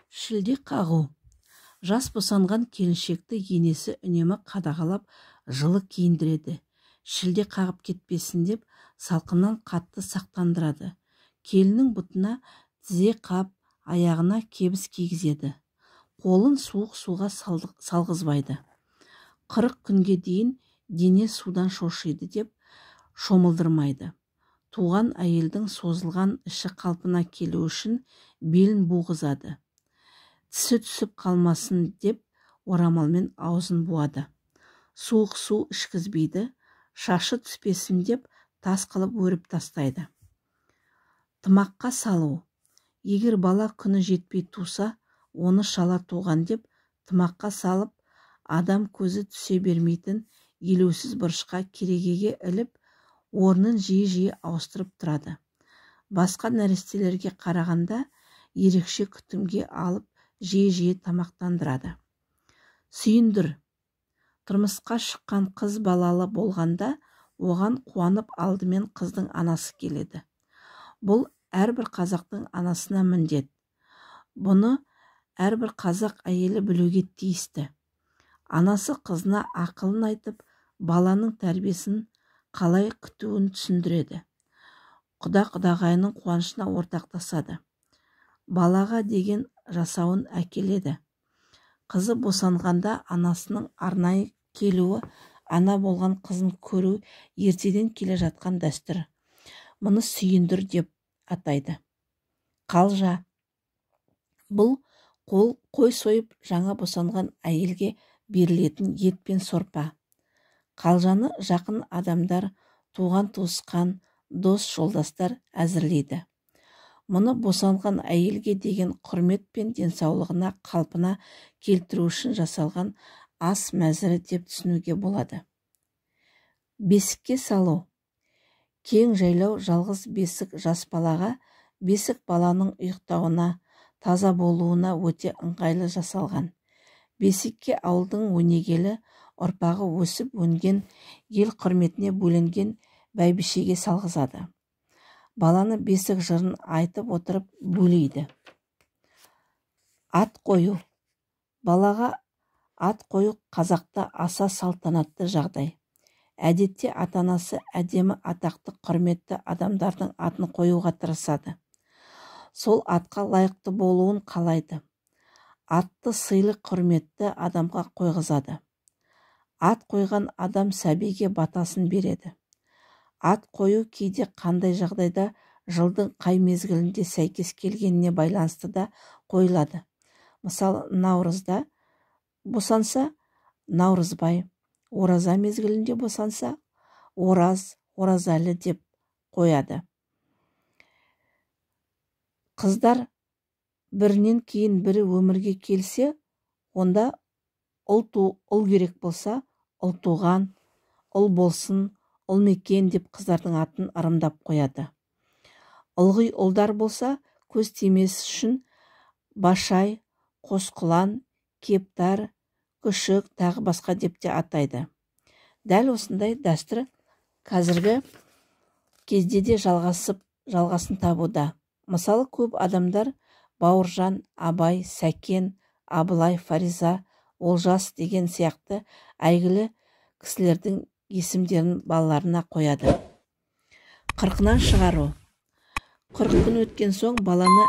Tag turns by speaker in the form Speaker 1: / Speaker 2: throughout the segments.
Speaker 1: Шілде қағу. Жас босанған келіншекті енесі үнемі қадағалап жылы киіндіреді. Шілде қағып кетпесін деп салқыннан қатты сақтандырады. Келіннің бұтына тізе қап, аяғына кебіс кигізеді. Қолын суық суға салғызбайды. 40 күнге дейін дене судан шошиды деп шомылдырмайды. Туған әйелдің созылған іші қалпына келу үшін белін буғызады. Тісі түсіп қалмасын деп орамалмен аузын буады. Суық су ішкізбейді, шашы түспесін деп тас қылып өріп тастайды. Тымаққа салу. Егер бала күні жетпей туса, оны шала туған деп тымаққа салып, адам көзі түсе бермейтін елеусіз бұрышқа керегеге іліп, орнын жиі-жиі ауыстырып тұрады. Басқа нәрестелерге қарағанда ерекше күтімге алып, жиі-жиі тамақтандырады. Сүйіндір. Тұрмысқа шыққан қыз балалы болғанда, оған қуанып алдымен қыздың анасы келеді. Бұл әрбір қазақтың анасына міндет. Бұны әрбір қазақ әйелі білуге тиісті. Анасы қызына ақылын айтып, баланың тәрбиесін қалай күтуін түсіндіреді. Құда-құдағайының қуанышына ортақтасады. Балаға деген жасауын әкеледі. Қызы босанғанда анасының арнайы келуі, ана болған қызын көру ертеден келе жатқан дәстүр. Мұны сүйіндір деп атайды. Қалжа. Бұл қой сойып жаңа босанған әйелге берілетін ет пен сорпа. Қалжаны жақын адамдар, туған туысқан, дос жолдастар әзірлейді. Мұны босанған әйелге деген құрмет пен денсаулығына қалпына келтіру үшін жасалған ас мәзірі деп түсінуге болады. Бесікке салу. Кең жайлау жалғыз бесік жас балаға, бесік баланың ұйықтауына, таза болуына өте ыңғайлы жасалған. Бесікке ауылдың өнегелі ұрпағы өсіп өнген, ел құрметіне бөленген бәйбішеге салғызады. Баланы бесік жырын айтып отырып бөлейді. Ат қою. Балаға ат қою қазақта аса салтанатты жағдай. Әдетте ата-анасы әдемі, атақты, құрметті адамдардың атын қоюға тырысады. Сол атқа лайықты болуын қалайды. Атты сыйлы, құрметті адамға қойғызады. Ат қойған адам сәбиге батасын береді. Ат қою кейде қандай жағдайда жылдың қай мезгілінде сәйкес келгеніне байланысты да қойылады. Мысалы, наурызда босанса Наурызбай, ораза мезгілінде босанса Ораз, Оразәлі деп қояды. Қыздар бірінен кейін бірі өмірге келсе, онда ұл керек болса, ұл туған, ұл болсын, ұл мекен деп қыздардың атын ырымдап қояды. Ылғи ұлдар болса, көз тимес үшін Башай, Қосқұлан, Кептар, Күшік, тағы басқа деп те атайды. Дәл осындай дәстүр қазіргі кезде де жалғасын табуда. Мысалы, көп адамдар Бауыржан, Абай, Сәкен, Абылай, Фариза, Олжас деген сияқты әйгілі кісілердің есімдерін балаларына қояды. 40-нан шығару. 40 күн өткен соң баланы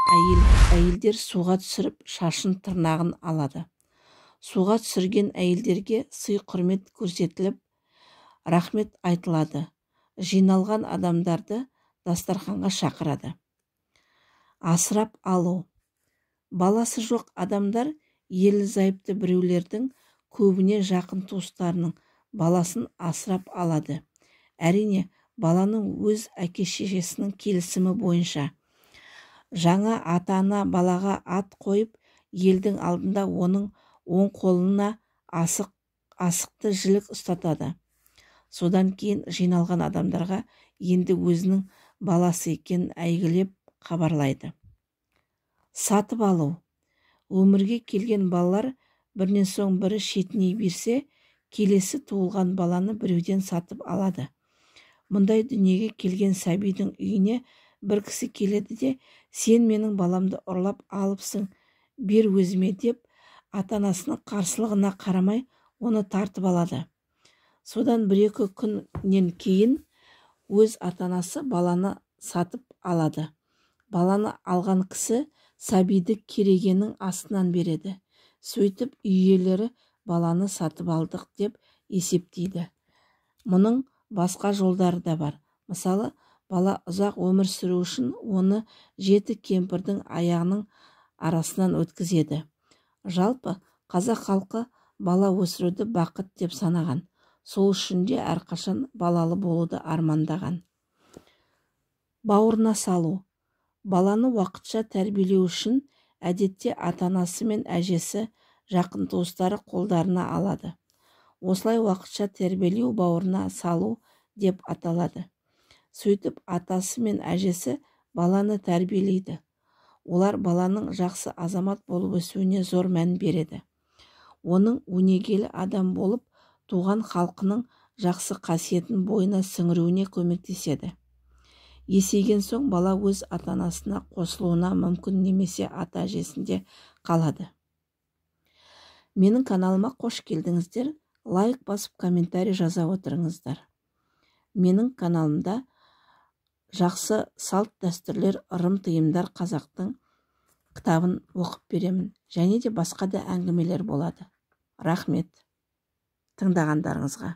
Speaker 1: әйелдер суға түсіріп, шашын тырнағын алады. Суға түсірген әйелдерге сый құрмет көрсетіліп, рахмет айтылады. Жиналған адамдарды дастарханға шақырады. Асырап алу. Баласы жоқ адамдар ерлі-зайыпты біреулердің, көбіне жақын туыстарының баласын асырап алады. Әрине, баланың өз әке-шешесінің келісімі бойынша. Жаңа ата-ана балаға ат қойып, елдің алдында оның оң қолына асықты жілік ұстатады. Содан кейін жиналған адамдарға енді өзінің баласы екенін әйгілеп хабарлайды. Сатып алу. Өмірге келген балалар бірінен соң бірі шетіней берсе, келесі туылған баланы біреуден сатып алады. Мұндай дүниеге келген сәбидің үйіне бір кісі келеді де, сен менің баламды ұрлап алыпсың, бер өзіме деп ата-анасының қарсылығына қарамай оны тартып алады. Содан 1-2 күннен кейін өз ата-анасы баланы сатып алады. Баланы алған кісі сәбиді керегенің астынан береді. Сөйтіп үй иелері баланы сатып алдық деп есептейді. Мұның басқа жолдары да бар. Мысалы, бала ұзақ өмір сүру үшін оны 7 кемпірдің аяғының арасынан өткізеді. Жалпы қазақ халқы бала өсіруді бақыт деп санаған. Сол үшін де әрқашан балалы болуды армандаған. Бауырына салу. Баланы уақытша тәрбиелеу үшін әдетте ата-анасы мен әжесі, жақын туыстары қолдарына алады. Осылай уақытша тәрбиелеу бауырына салу деп аталады. Сөйтіп атасы мен әжесі баланы тәрбиелейді. Олар баланың жақсы азамат болып өсуіне зор мән береді. Оның өнегелі адам болып, туған халқының жақсы қасиетін бойына сіңіруіне көмектеседі. Есейген соң бала өз ата-анасына қосылуына мүмкін немесе ата-әжесінде қалады. Менің каналыма қош келдіңіздер. Лайк басып, комментарий жаза отырыңыздар. Менің каналымда жақсы салт дәстүрлер, ырым-тыйымдар қазақтың кітабын оқып беремін. Және де басқа да әңгімелер болады. Рахмет тыңдағандарыңызға.